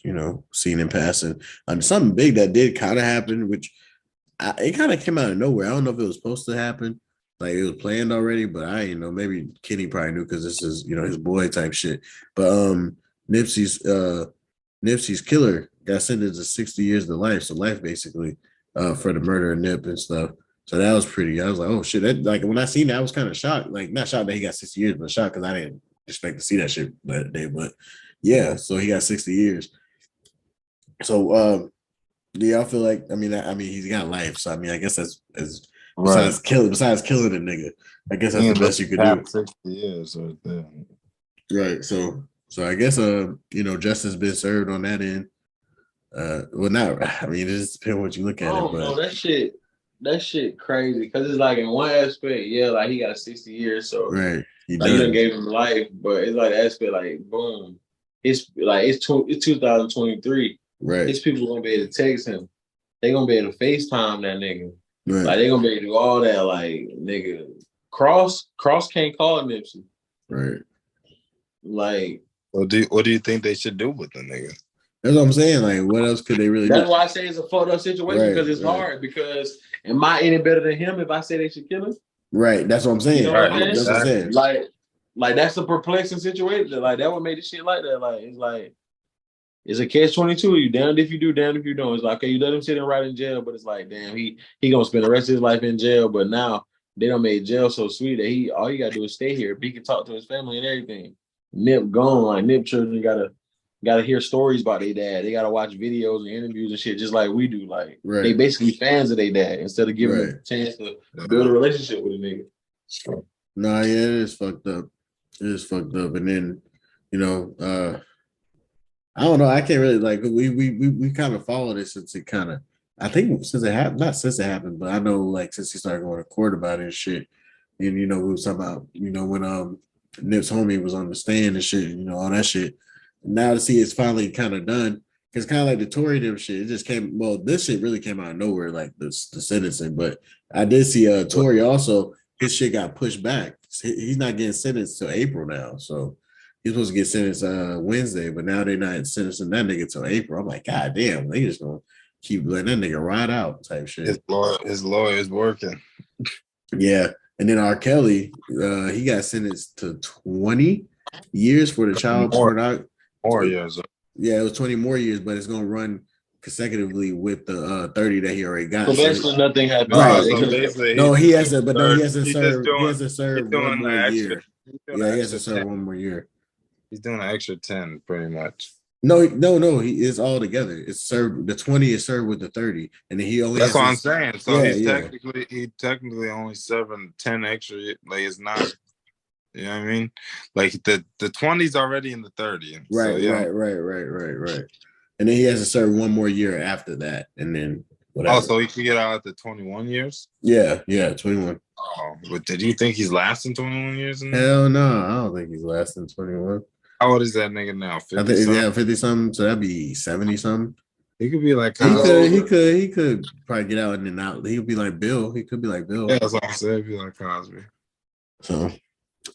seen in passing. Something big that did kind of happen, which it kind of came out of nowhere. I don't know if it was supposed to happen, like it was planned already, but I didn't know. Maybe Kenny probably knew because this is his boy type shit. But Nipsey's killer got sentenced to 60 years to life, so life basically, for the murder of Nip and stuff. So that was pretty. I was like, oh shit! That, like when I seen that, I was kind of shocked. Like not shocked that he got 60 years, but shocked because I didn't expect to see that shit that day. But yeah, so he got 60 years. So do y'all feel like? I mean, he's got life. So I mean, I guess that's besides killing a nigga. I guess that's the best you could do. 60 years right there. Right. So I guess justice been served on that end. Well, not. I mean, it just depends what you look at it. But that shit crazy because it's like in one aspect, yeah, like he got 60 years, so right, he done gave him life, but it's like the aspect, like boom, it's 2023. Right, his people gonna be able to text him, they gonna be able to FaceTime that nigga, right. Like they gonna be able to do all that, like nigga. Cross can't call Nipsey, right? Like, what do you think they should do with the nigga? That's what I'm saying. Like, what else could they really do? That's why I say it's a fucked up situation because it's hard. Because am I any better than him if I say they should kill him? Right. That's what I'm saying. You know what I mean? That's what I'm saying. Like that's a perplexing situation. Like that would make the shit like that. Like it's a catch-22. You damned if you do, damned if you don't. It's like, okay, you let him sit and rot in jail, but it's like, damn, he gonna spend the rest of his life in jail. But now they done made jail so sweet that all he gotta do is stay here. He can talk to his family and everything. Nip gone. Like Nip children gotta hear stories about their dad. They gotta watch videos and interviews and shit just like we do. Like they basically fans of their dad instead of giving them a chance to build a relationship with a nigga. Nah, yeah, it is fucked up. It is fucked up. And then, I don't know. I can't really we kind of followed it since it kind of, I think since it happened, not since it happened, but I know like since he started going to court about it and shit. And we was talking about, when Nip's homie was on the stand and shit, all that shit. Now to see it's finally kind of done, because kind of like the Tory them shit, it just came. Well, this shit really came out of nowhere, like the sentencing. But I did see Tory also, his shit got pushed back. He's not getting sentenced till April now, so he's supposed to get sentenced Wednesday, but now they're not sentencing that nigga till April. I'm like, God damn, they just gonna keep letting that nigga ride out type shit. His lawyer is working. Yeah, and then R. Kelly, he got sentenced to 20 years for the child pornography. More years. Yeah, it was 20 more years, but it's gonna run consecutively with the 30 that he already got. So basically, nothing happened. Right. So he has to serve one more year. Yeah, he has to serve 10. 1 more year. He's doing an extra 10, pretty much. No. He is all together. It's served. The 20 is served with the 30, and then he only. That's what I'm saying. So he's technically only serving 10 extra. Like it's not. You know what I mean? Like the 20's already in the 30. Right, so, right. And then he has to serve 1 more year after that, and then whatever. Oh, so he can get out after 21 years? Yeah, 21. Oh, but did you think he's lasting 21 years? Hell no, I don't think he's lasting 21. How old is that nigga now? 50 I think 50 something. So that'd be 70 something. He could be like he could probably get out and then out. He could be like Bill. He could be like Bill. Yeah, that's what I said. He'd be like Cosby. So.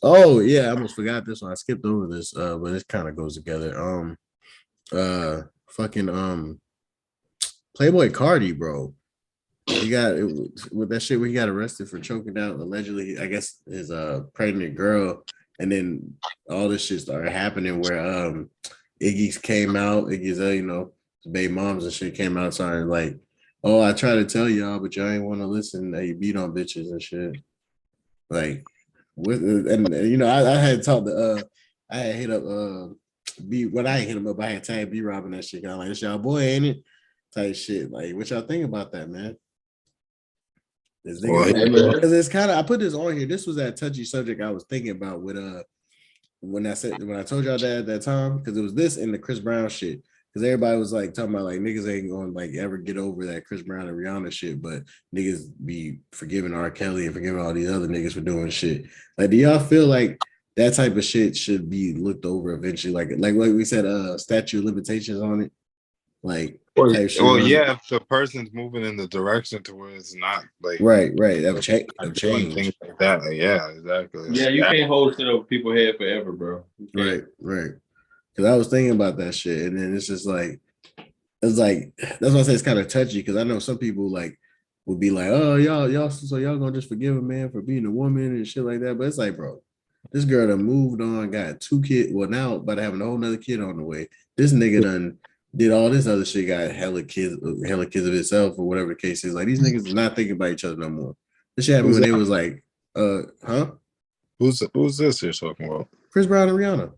Oh yeah, I almost forgot this one. I skipped over this, but it kind of goes together. Playboi Carti, bro. He got with that shit where he got arrested for choking down allegedly, I guess, his pregnant girl, and then all this shit started happening where Iggy's came out. Iggy's, you know, baby moms and shit came out starting like, oh, I try to tell y'all, but y'all ain't want to listen. That you beat on bitches and shit. Like, with and you know, I had talked to I had hit up B. When I hit him up, I had tagged B Rob and that shit. Kind of like, it's y'all boy, ain't it? Type shit. Like, what y'all think about that, man? Because it's kind of, I put this on here. This was that touchy subject I was thinking about with when I told y'all that at that time, because it was this and the Chris Brown shit. Because everybody was like talking about like niggas ain't gonna like ever get over that Chris Brown and Rihanna shit, but niggas be forgiving R. Kelly and forgiving all these other niggas for doing shit. Like, do y'all feel like that type of shit should be looked over eventually? Like we said, statute of limitations on it. Like, well, yeah, if the person's moving in the direction to where it's not like right, that'll change things like that. Like, yeah, exactly. Yeah, you can't hold shit over people's head forever, bro. Right. Because I was thinking about that shit, and then it's just like, it's like, that's why I say it's kind of touchy, because I know some people like would be like, oh, y'all, so y'all gonna just forgive a man for being a woman and shit like that. But it's like, bro, this girl done moved on, got 2 kids. Well, now about having a whole nother kid on the way. This nigga done did all this other shit, got hella kids of itself, or whatever the case is. Like, these niggas is not thinking about each other no more. This shit happened when they was like, Who's this you're talking about? Chris Brown and Rihanna.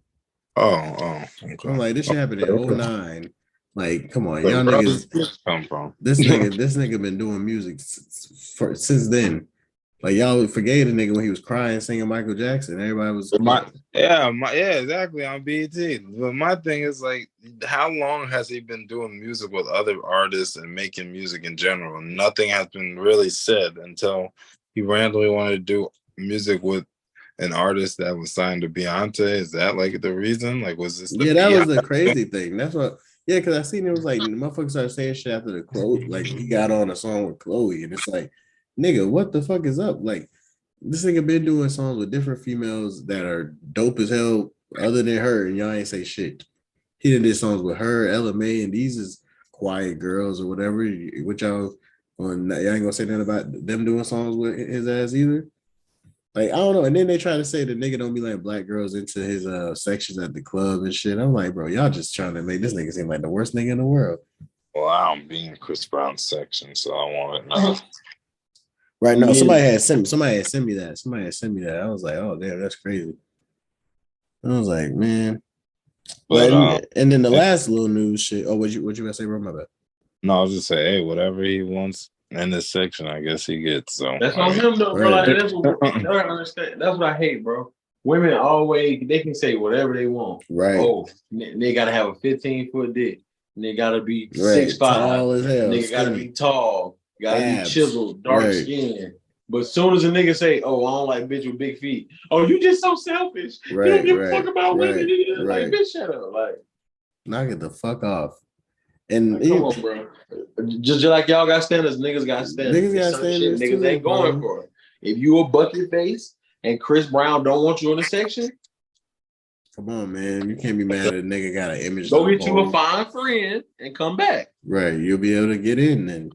Oh, okay. I'm like, this shit happened in 2009. Like, come on, y'all niggas. Come from this nigga been doing music since then. Like, y'all forgave the nigga when he was crying singing Michael Jackson. Everybody was yeah, exactly, on BET. But my thing is, like, how long has he been doing music with other artists and making music in general? Nothing has been really said until he randomly wanted to do music with an artist that was signed to Beyonce. Is that like the reason? Like, was this that was the crazy thing. That's what, yeah, because I seen it was like motherfuckers started saying shit after the Chloe, like he got on a song with Chloe, and it's like, nigga, what the fuck is up? Like, this nigga been doing songs with different females that are dope as hell other than her, and y'all ain't say shit. He did songs with her, Ella May, and these is quiet girls or whatever. Which y'all ain't gonna say nothing about them doing songs with his ass either. Like, I don't know. And then they try to say the nigga don't be letting black girls into his sections at the club and shit. I'm like, bro, y'all just trying to make this nigga seem like the worst nigga in the world. Well, I don't be in Chris Brown's section, so I want it now. Right. No, somebody had sent me that. I was like, oh damn, that's crazy. I was like, man. But and then the last little news shit. Oh, what you gonna say, bro? My bad. No, I was just saying, hey, whatever he wants in this section, I guess he gets. So that's on him, though, bro. Like, that's what I don't understand. That's what I hate, bro. Women always, they can say whatever they want. Right. Oh, they gotta have a 15-foot dick. And they gotta be 6'5". Tall as hell. Nigga gotta be tall. Gotta be chiseled, dark skin. But as soon as a nigga say, oh, I don't like bitch with big feet. Oh, you just so selfish. You don't give a fuck about women. Like, bitch, shut up. Like, knock it the fuck off. And come on, bro. Just like y'all got standards, niggas got standards. Niggas got standards. Niggas ain't going for it. If you a bucket face and Chris Brown don't want you in the section, come on, man. You can't be mad at a nigga got an image. Go get you a fine friend and come back. Right. You'll be able to get in then.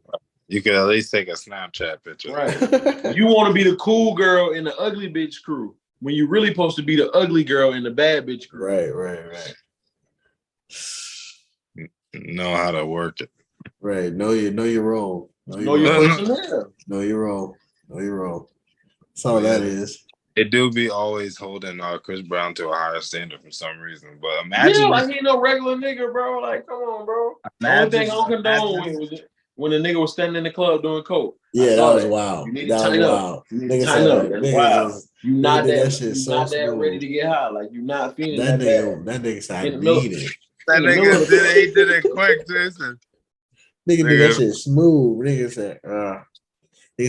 You could at least take a Snapchat picture. Right. You want to be the cool girl in the ugly bitch crew when you really supposed to be the ugly girl in the bad bitch crew. Right. Know how to work it. Right. Know your role. Know your personnel. Know your role. That's all that is. It do be always holding Chris Brown to a higher standard for some reason. But imagine, like he no regular nigga, bro. Like, come on, bro. The only thing I don't condone was when the nigga was standing in the club doing coke. Yeah, that was wild. You need to tighten up. Nigga tighten up. That's wild. You not that ready to get high. Like, you not feeling that bad. That nigga said, I beat it. That nigga did it quick, too. Nigga did that shit smooth. Nigga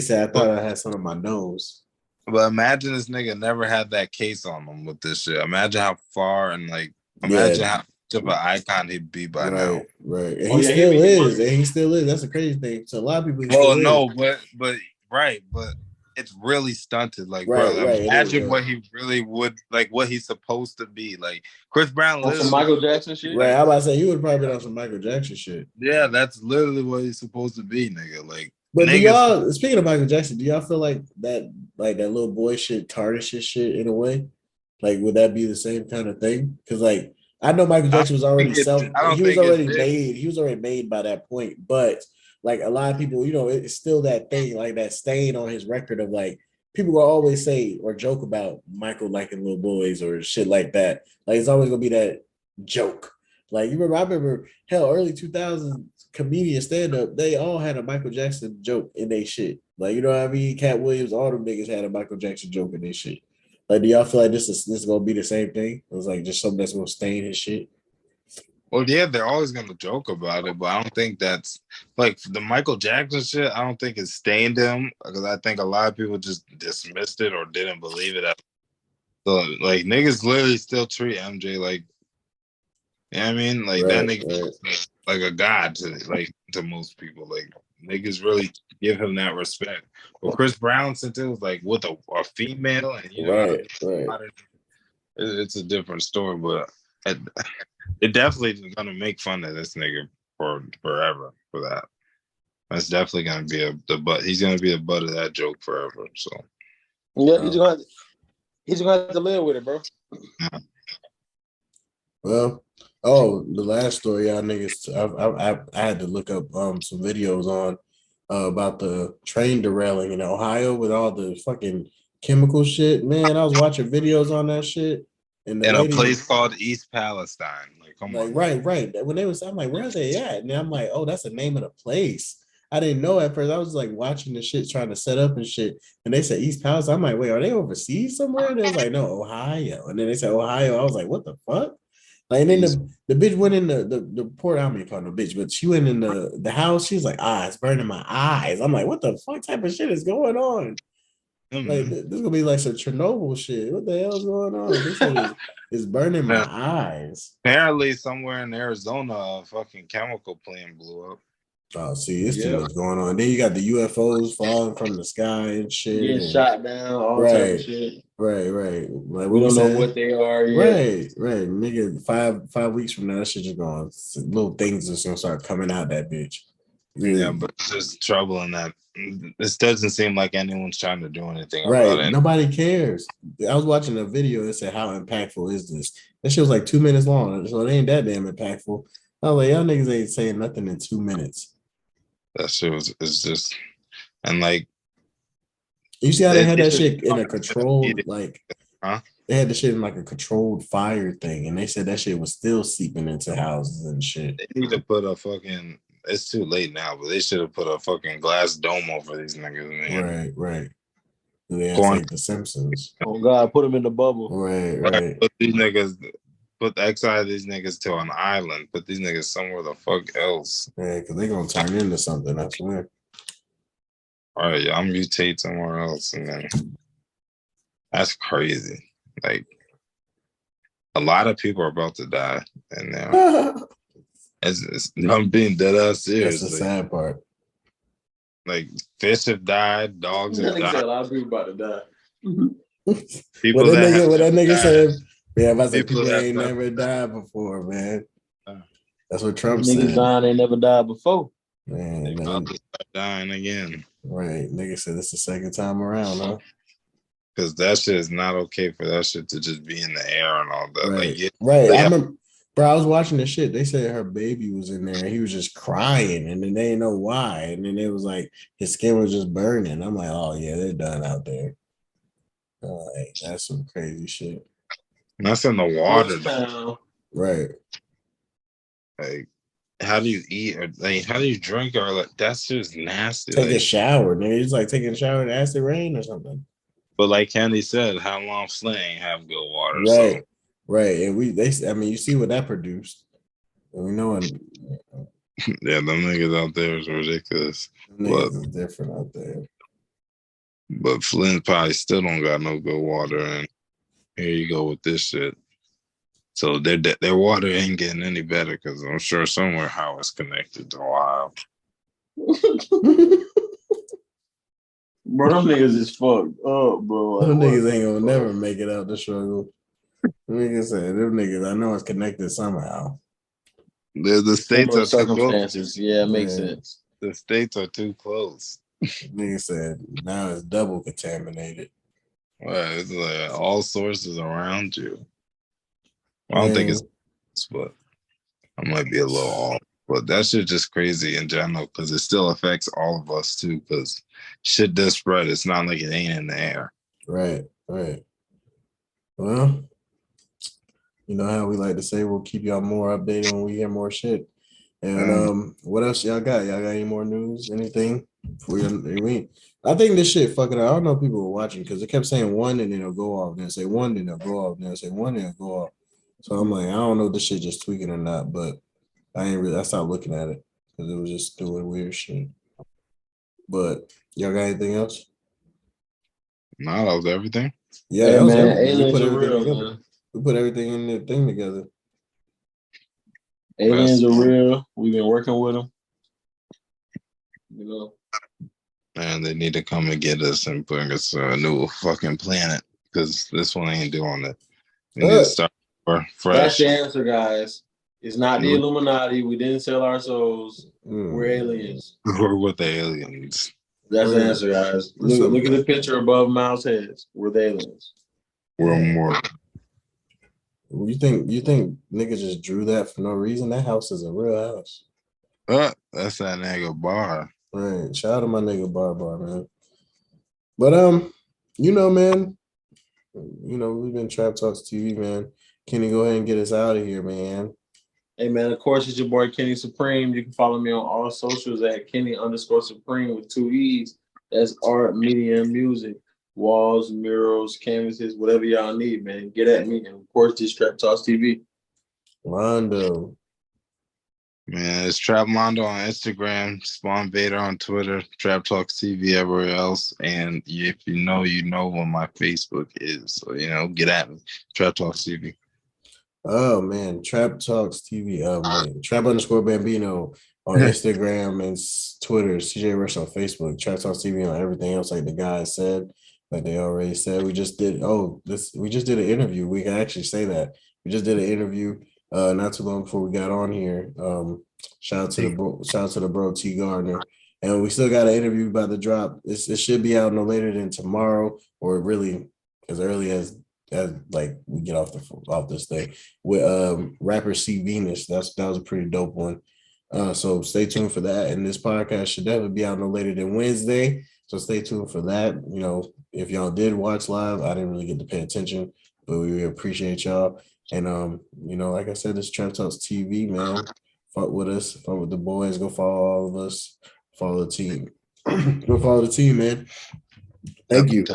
said, I thought I had some on my nose. But imagine this nigga never had that case on him with this shit. Imagine how far and imagine how much of an icon he'd be by now. Right. And he still is. That's the crazy thing. So a lot of people. But it's really stunted. Like, bro, imagine what he really would, like, what he's supposed to be. Like, Chris Brown on some Michael Jackson shit. Right. I'm about to say you would probably been on some Michael Jackson shit. Yeah, that's literally what he's supposed to be, nigga. Like, but do y'all, speaking of Michael Jackson, do y'all feel like that little boy shit tarnishes shit in a way? Like, would that be the same kind of thing? Because, like, I know Michael I Jackson was already I don't he was think it already did. made. He was already made by that point. But like a lot of people, you know, it's still that thing, like that stain on his record of like people will always say or joke about Michael liking little boys or shit like that. Like it's always gonna be that joke. Like you remember, I remember hell, early 2000s comedian stand-up, they all had a Michael Jackson joke in their shit. Like, you know what I mean? Cat Williams, all them niggas had a Michael Jackson joke in their shit. Like, do y'all feel like this is gonna be the same thing? It was like just something that's gonna stain his shit. Well, yeah, they're always gonna joke about it, but I don't think that's like the Michael Jackson shit. I don't think it stained him because I think a lot of people just dismissed it or didn't believe it. So like niggas literally still treat MJ like, you know what I mean? Like that Right, nigga right. like a god to most people. Like niggas really give him that respect. Well, Chris Brown, since it was like with a female, and you know, Right, right. it's a different story. But it definitely is gonna make fun of this nigga for forever for that. That's definitely gonna be the butt. He's gonna be the butt of that joke forever. So yeah, he's gonna have to live with it, bro. yeah. Well, the last story, y'all niggas, I had to look up some videos on about the train derailing in Ohio with all the fucking chemical shit. Man, I was watching videos on that shit, and the In a lady, place called East Palestine. Like, come like, on. right. When they was, I'm like, where are they at? And I'm like, oh, that's the name of the place. I didn't know at first. I was like watching the shit, trying to set up and shit. And they said East Palestine. I'm like, wait, are they overseas somewhere? And they was like, no, Ohio. And then they said Ohio. I was like, what the fuck? Like, and then the bitch went in the port. I don't mean call no bitch, but she went in the house. She was like, it's burning my eyes. I'm like, what the fuck type of shit is going on? Like, this is gonna be like some Chernobyl shit. What the hell is going on? They said it's burning my eyes. Apparently, somewhere in Arizona, a fucking chemical plant blew up. Oh, see, it's too much going on. Then you got the UFOs falling from the sky and shit. Getting And, shot down, all type of shit. right. Like We what don't know said. what they are yet. Right. Nigga, 5 weeks from now, that shit just going. Little things just gonna start coming out that bitch. Yeah, but it's just trouble in that. This doesn't seem like anyone's trying to do anything right. about it. Nobody cares. I was watching a video that said, how impactful is this? That shit was like 2 minutes long, so it ain't that damn impactful. I was like, y'all niggas ain't saying nothing in 2 minutes. That shit it's just, and like, you see how they had that shit in a controlled, like, huh? They had the shit in like a controlled fire thing, and they said that shit was still seeping into houses and shit. They need to put a fucking. It's too late now, but they should have put a fucking glass dome over these niggas, man. Right. Yeah, it's like The Simpsons. Oh God, put them in the bubble. Right. Put these niggas, put exile these niggas to an island. Put these niggas somewhere the fuck else. Yeah, because they're gonna turn into something. That's when. All right, y'all mutate somewhere else, and then that's crazy. Like, a lot of people are about to die, and now I'm being dead ass serious. That's the sad part. Like, fish have died, dogs have died. A lot of people about to die. People what that nigga said, yeah, I said people people ain't never died before, man. That's what Trump said. Niggas dying ain't never died before. Man, they about to start dying again. Right, nigga said it's the second time around, huh? Because that shit is not okay for that shit to just be in the air and all that. Right, like, right. I remember, bro, I was watching the shit. They said her baby was in there. He was just crying, and then they didn't know why. And then it was like his skin was just burning. I'm like, oh yeah, they're done out there. Like, that's some crazy shit. And that's in the water, though. Right. Like, how do you eat or like how do you drink or like that's just nasty. Take a shower, nigga. It's like taking a shower in acid rain or something. But like Candy said, how long slang have good water? Right. So. Right. And I mean, you see what that produced. And we know yeah, them niggas out there is ridiculous. Niggas is different out there. But Flint probably still don't got no good water, and here you go with this shit. So their water ain't getting any better because I'm sure somewhere how it's connected to Ohio. Bro, them niggas is fucked up, bro. Them niggas ain't gonna never make it out the struggle. Niggas said them niggas, I know it's connected somehow. The states are circumstances. Yeah, it makes sense. The states are too close. Nigga said now it's double contaminated. Well, it's like all sources around you. I don't think it's but I might be a little off. But that shit just crazy in general because it still affects all of us too. Because shit does spread. It's not like it ain't in the air. Right. Well, you know how we like to say we'll keep y'all more updated when we hear more shit. And what else y'all got? Y'all got any more news? Anything? I think this shit fucking. I don't know if people were watching because it kept saying one and then it'll go off. Then say one, then it'll go off. Then say one, then it'll go off. So I'm like, I don't know if this shit just tweaking or not, but I stopped looking at it because it was just doing weird shit. But y'all got anything else? No, that was everything. Yeah, hey, that was man, everything. We aliens put are everything real, together. man. We put everything in the thing together. Aliens are real. We've been working with them. You know. And they need to come and get us and bring us a new fucking planet because this one ain't doing it. We need to start fresh. That's the answer, guys. It's not the Illuminati. We didn't sell our souls. We're aliens. We're with the aliens. That's the answer, guys. Look at the picture above Miles' heads. We're the aliens. We're more. You think niggas just drew that for no reason? That house is a real house. That's that nigga bar. Right. Shout out to my nigga bar, man. But you know, man, we've been Trap Talks TV, man. Kenny, go ahead and get us out of here, man. Hey, man, of course, it's your boy Kenny Supreme. You can follow me on all socials at Kenny_Supreme with 2 E's. That's art, media, and music. Walls, murals, canvases, whatever y'all need, man. Get at me. And of course, this Trap Talks TV. LANDO. Man, it's Trap Londo on Instagram, Spawn Vader on Twitter, Trap Talks TV everywhere else. And if you know what my Facebook is. So, get at me. Trap Talks TV. Oh man, Trap Talks TV. Trap_Bambino on Instagram and Twitter, CJ Rush on Facebook, Trap Talks TV on everything else, like the guys said, like they already said. We just did an interview. We can actually say that. We just did an interview not too long before we got on here. Shout out to the bro T Gardner. And we still got an interview about to drop. It should be out no later than tomorrow, or really as early as like we get off this thing with rapper C Venus. That was a pretty dope one. So stay tuned for that. And this podcast should definitely be out no later than Wednesday. So stay tuned for that. If y'all did watch live, I didn't really get to pay attention, but we really appreciate y'all. And like I said, this Trap Talks TV, man. Fuck with us, fuck with the boys, go follow all of us, follow the team. Go follow the team, man. Thank you.